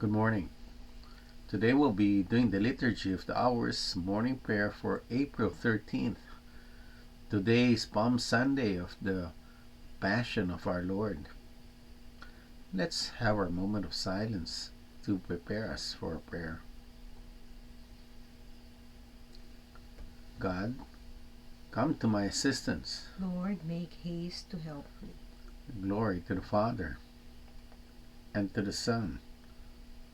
Good morning. Today we'll be doing the Liturgy of the Hours morning prayer for April 13th. Today is Palm Sunday of the Passion of our Lord. Let's have our moment of silence to prepare us for prayer. God, come to my assistance. Lord, make haste to help me. Glory to the Father, and to the Son,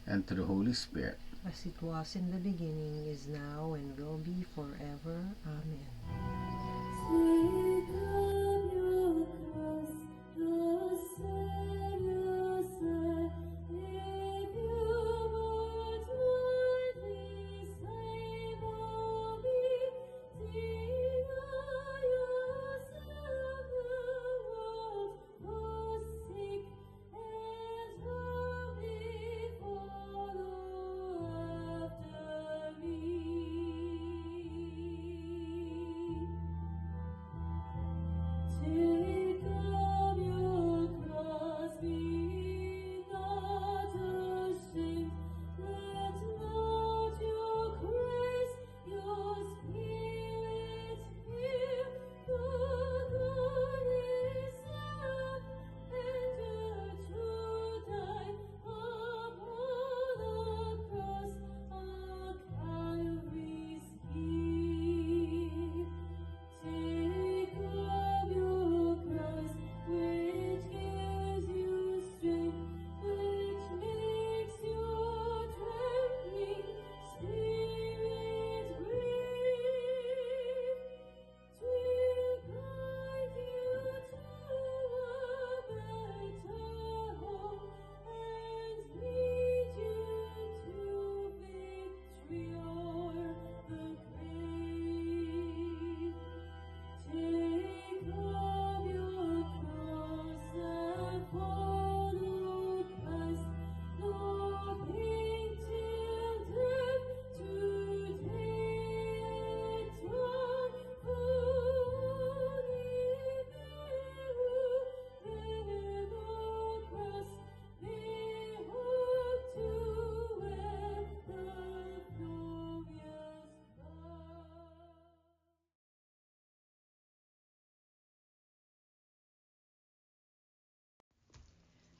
and to the Holy Spirit. As it was in the beginning, is now, and will be forever. Amen.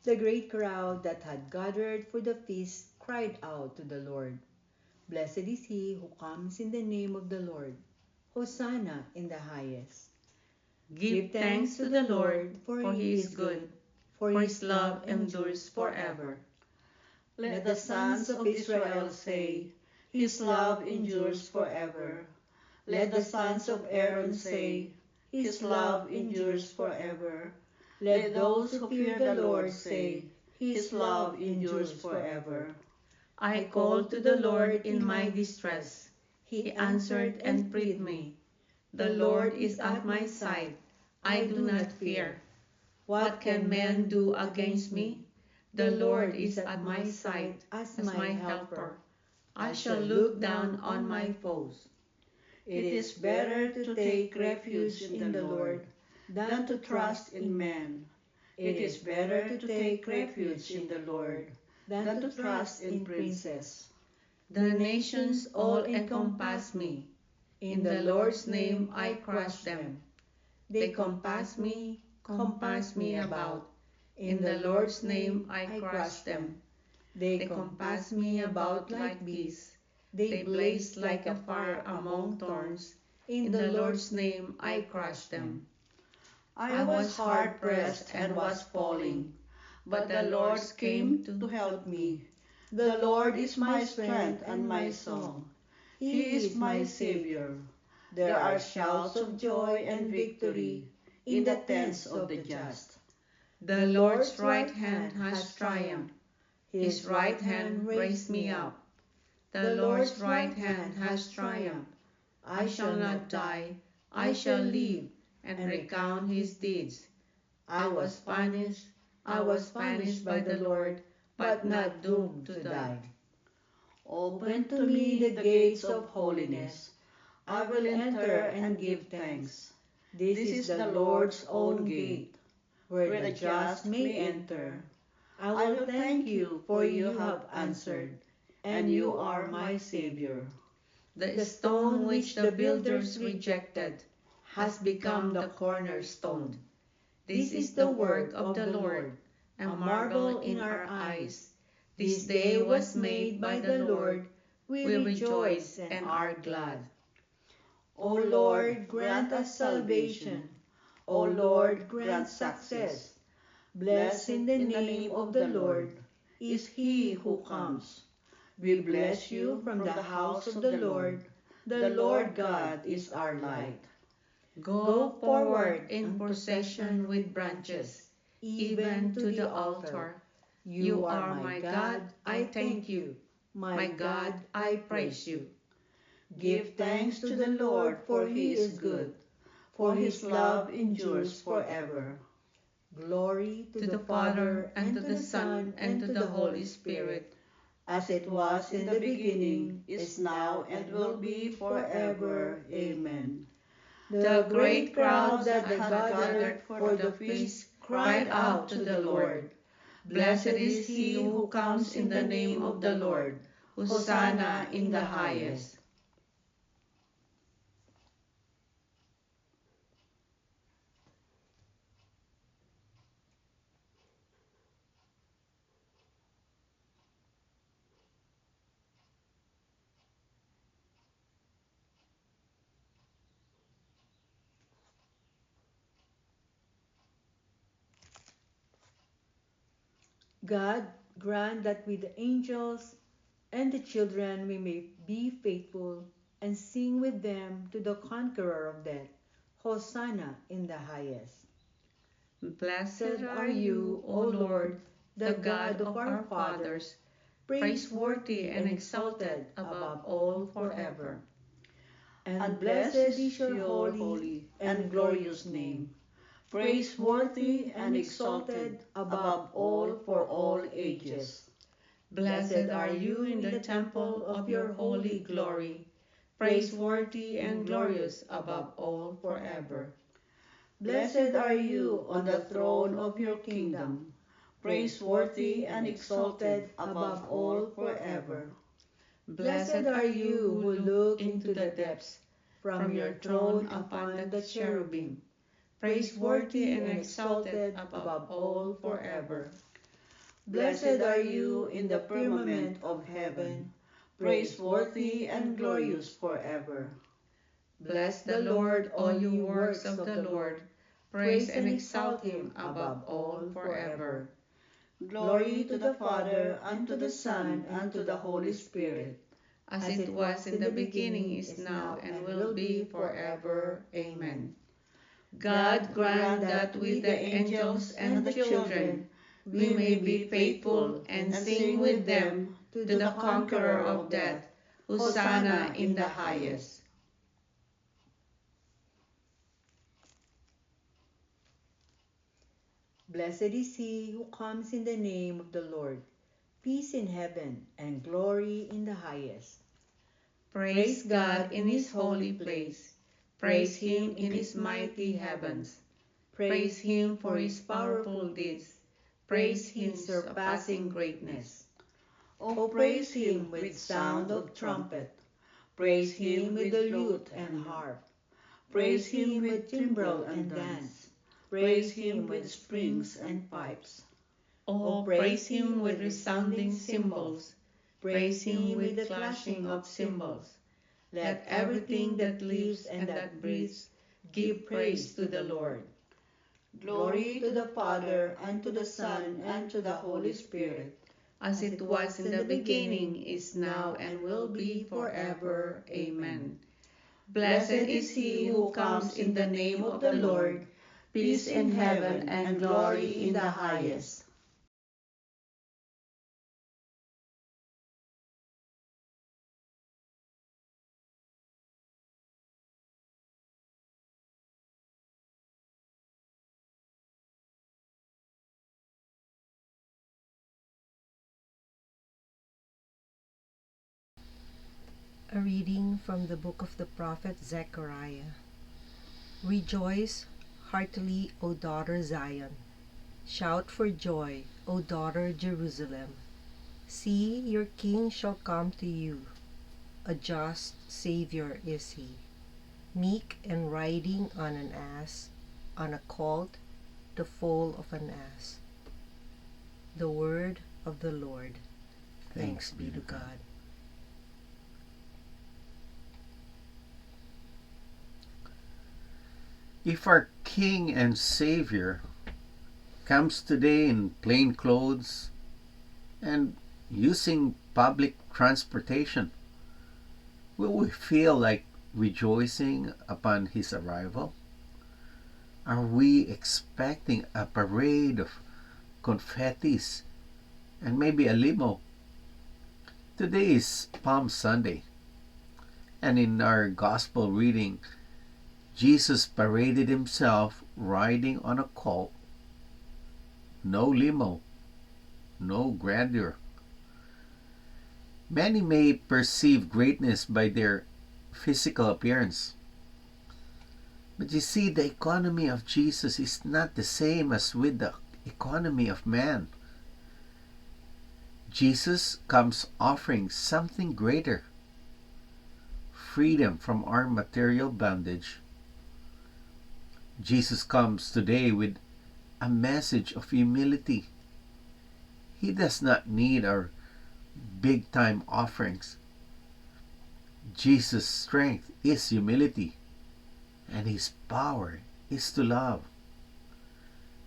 The great crowd that had gathered for the feast cried out to the Lord, "Blessed is he who comes in the name of the Lord. Hosanna in the highest." Give thanks to the Lord, for he is good, for his love endures forever. Let the sons of Israel say, his love endures forever. Let the sons of Aaron say, his love endures forever. Let those who fear the Lord say, his love endures forever. I called to the Lord in my distress. He answered and freed me. The Lord is at my side. I do not fear. What can man do against me? The Lord is at my side as my helper. I shall look down on my foes. It is better to take refuge in the Lord than to trust in man. It is better to take refuge in the Lord than to trust in princes. The nations all encompass me. In the Lord's name I crush them. They compass me about. In the Lord's name I crush them. They compass me about like bees. They blaze like a fire among thorns. In the Lord's name I crush them. I was hard pressed and was falling, but the Lord came to help me. The Lord is my strength and my song. He is my Savior. There are shouts of joy and victory in the tents of the just. The Lord's right hand has triumphed. His right hand raised me up. The Lord's right hand has triumphed. I shall not die, I shall live and recount his deeds. I was punished by the Lord, but not doomed to die. Open to me the gates of holiness. I will enter and give thanks. This is the Lord's own gate, where the just may enter. I will thank thank you, for you have answered, and you are my Savior. The stone which the builders rejected has become the cornerstone. This is the work of the Lord, a marvel in our eyes. This day was made by the Lord. We rejoice and are glad. O Lord, grant us salvation. O Lord, grant success. Blessed in the name of the Lord is he who comes. We bless you from the house of the Lord. The Lord God is our light. Go forward in procession with branches, even to the altar. You are my God, I thank you. My God, I praise you. Give thanks to the Lord, for he is good, for his love endures forever. Glory to the Father, and to the Son, and to the Holy Spirit, as it was in the beginning, is now, and will be forever. Amen. The great crowd that had gathered for the feast cried out to the Lord, Blessed is he who comes in the name of the Lord. Hosanna in the highest. God, grant that with the angels and the children we may be faithful and sing with them to the conqueror of death. Hosanna in the highest. Blessed are you, O Lord, the God of our fathers, praiseworthy and exalted above all forever. And blessed is your holy and glorious name, Praiseworthy and exalted above all for all ages. Blessed are you in the temple of your holy glory, praiseworthy and glorious above all forever. Blessed are you on the throne of your kingdom, praiseworthy and exalted above all forever. Blessed are you who look into the depths from your throne upon the cherubim, praiseworthy and exalted above all forever. Blessed are you in the firmament of heaven, praiseworthy and glorious forever. Bless the Lord, all you works of the Lord, praise and exalt him above all forever. Glory to the Father, and to the Son, and to the Holy Spirit, as it was in the beginning, is now, and will be forever. Amen. God grant that with the angels and the children we may be faithful and sing with them to the conqueror of death. Hosanna in the highest. Blessed is he who comes in the name of the Lord. Peace in heaven and glory in the highest. Praise God in his holy place. Praise him in his mighty heavens. Praise him for his powerful deeds. Praise his surpassing greatness. Oh, praise him with sound of trumpet. Praise him with the lute and harp. Praise him with timbrel and dance. Praise him with strings and pipes. Oh, praise him with resounding cymbals. Praise him with the clashing of cymbals. Let everything that lives and that breathes give praise to the Lord. Glory to the Father, and to the Son, and to the Holy Spirit, as it was in the beginning, is now, and will be forever. Amen. Blessed is he who comes in the name of the Lord. Peace in heaven and glory in the highest. A reading from the book of the prophet Zechariah. Rejoice heartily, O daughter Zion. Shout for joy, O daughter Jerusalem. See, your king shall come to you. A just Savior is he, meek and riding on an ass, on a colt, the foal of an ass. The word of the Lord. Thanks be to God. If our King and Savior comes today in plain clothes and using public transportation, will we feel like rejoicing upon his arrival? Are we expecting a parade of confettis and maybe a limo? Today is Palm Sunday, and in our gospel reading, Jesus paraded himself riding on a colt. No limo, no grandeur. Many may perceive greatness by their physical appearance. But you see, the economy of Jesus is not the same as with the economy of man. Jesus comes offering something greater: freedom from our material bondage. Jesus comes today with a message of humility. He does not need our big time offerings. Jesus' strength is humility, and his power is to love.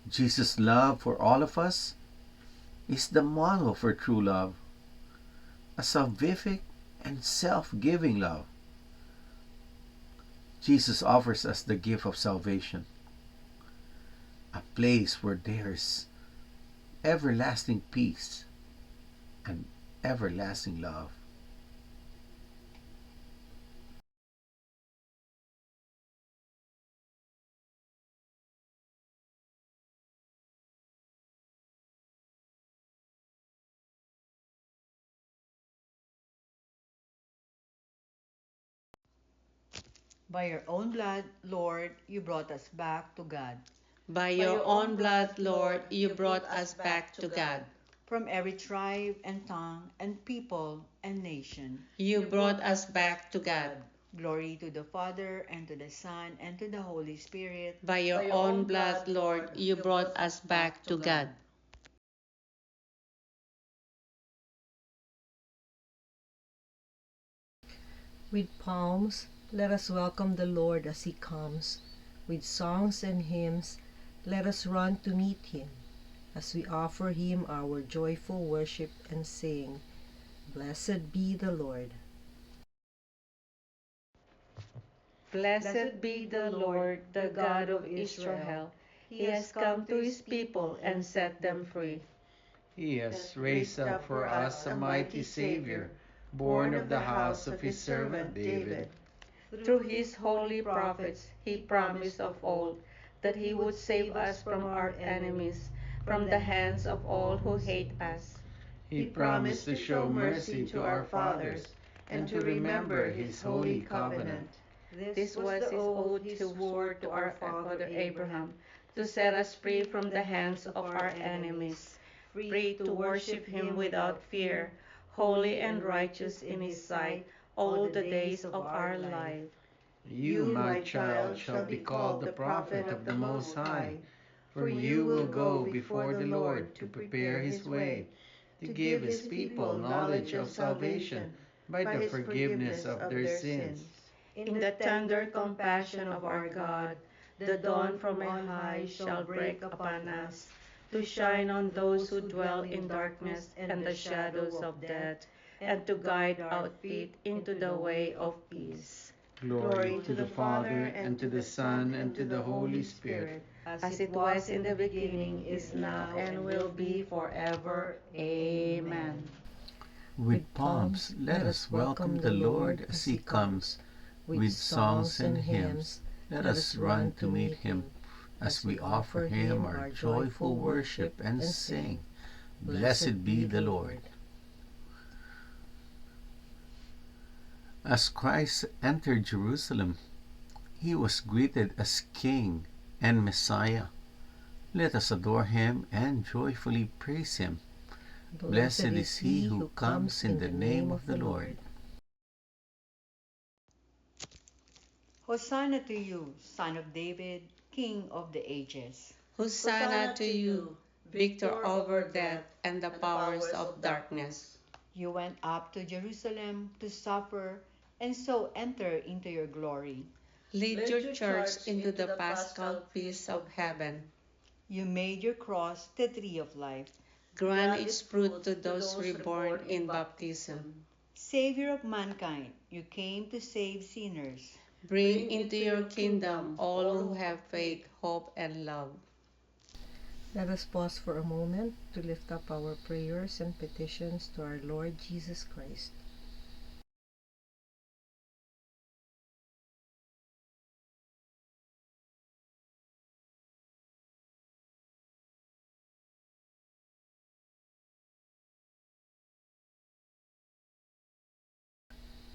Jesus' love for all of us is the model for true love, a salvific and self-giving love. Jesus offers us the gift of salvation, a place where there is everlasting peace and everlasting love. By your own blood, Lord, you brought us back to God. By your own blood, Lord, you brought us back to God. From every tribe and tongue and people and nation. You brought us back to God. Glory to the Father, and to the Son, and to the Holy Spirit. By your own blood, Lord, you brought us back to God. With palms, let us welcome the Lord as he comes. With songs and hymns, let us run to meet him, as we offer him our joyful worship and sing, Blessed be the Lord. Blessed be the Lord, the God of Israel. He has come to his people and set them free. He has raised up for us a mighty Savior, born of the house of his servant David. Through his holy prophets, he promised of old that he would save us from our enemies, from the hands of all who hate us. He promised to show mercy to our fathers and to remember his holy covenant. This was the oath he swore to our father Abraham, to set us free from the hands of our enemies, free to worship him without fear, holy and righteous in his sight all the days of our life. You, my child, shall be called the prophet of the Most High, for you will go before the Lord to prepare his way, to give his people knowledge of salvation by the forgiveness of their sins. In the tender compassion of our God, the dawn from on high shall break upon us, to shine on those who dwell in darkness and the shadows of death, and to guide our feet into the way of peace. Glory to the Father, and to the Son, and to the Holy Spirit, as it was in the beginning, is now, and will be forever. Amen. With palms, let us welcome the Lord as he comes. With songs and hymns, let us run to meet him, as we offer him our joyful worship and sing, Blessed be the Lord. As Christ entered Jerusalem, he was greeted as King and Messiah. Let us adore him and joyfully praise him. Blessed is he who comes in the name of the Lord. Hosanna to you, Son of David, King of the ages. Hosanna to you, victor over death and the powers of darkness. You went up to Jerusalem to suffer and so enter into your glory. Lead your church into the paschal peace of heaven. You made your cross the tree of life. Grant its fruit to those reborn in baptism. Savior of mankind, you came to save sinners. Bring into your kingdom all who have faith, hope, and love. Let us pause for a moment to lift up our prayers and petitions to our Lord Jesus Christ.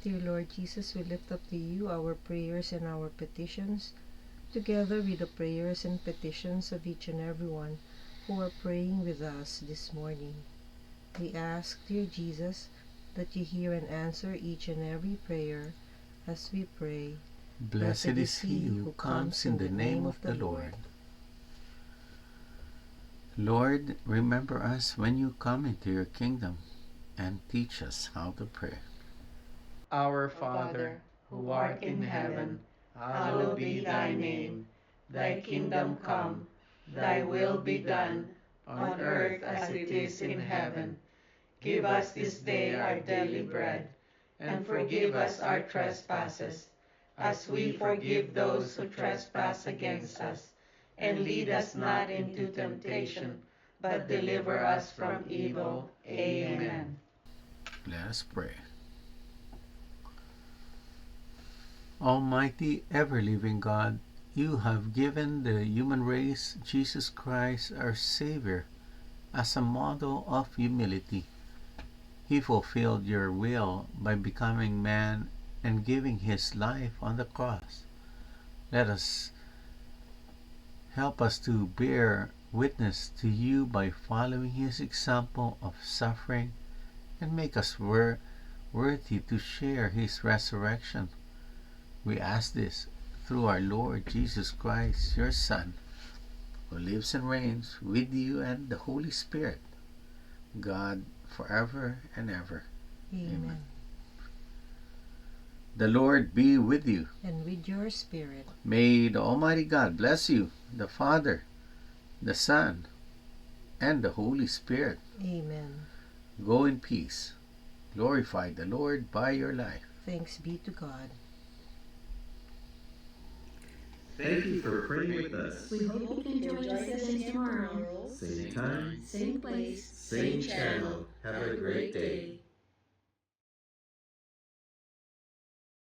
Dear Lord Jesus, we lift up to you our prayers and our petitions, together with the prayers and petitions of each and every one who are praying with us this morning. We ask, dear Jesus, that you hear and answer each and every prayer as we pray. Blessed is he who comes in the name of the Lord. Lord, remember us when you come into your kingdom and teach us how to pray. Our Father, who art in heaven, hallowed be thy name. Thy kingdom come, thy will be done, on earth as it is in heaven. Give us this day our daily bread, and forgive us our trespasses, as we forgive those who trespass against us. And lead us not into temptation, but deliver us from evil. Amen. Let us pray. Almighty, ever-living God, you have given the human race Jesus Christ, our Savior, as a model of humility. He fulfilled your will by becoming man and giving his life on the cross. Help us to bear witness to you by following his example of suffering, and make us worthy to share his resurrection. We ask this through our Lord Jesus Christ, your Son, who lives and reigns with you and the Holy Spirit, God, forever and ever. Amen. The Lord be with you. And with your spirit. May the Almighty God bless you, the Father, the Son, and the Holy Spirit. Amen. Go in peace. Glorify the Lord by your life. Thanks be to God. Thank you for praying with us. We hope you can join us again tomorrow. Same time, Same place. same channel. Have a great day.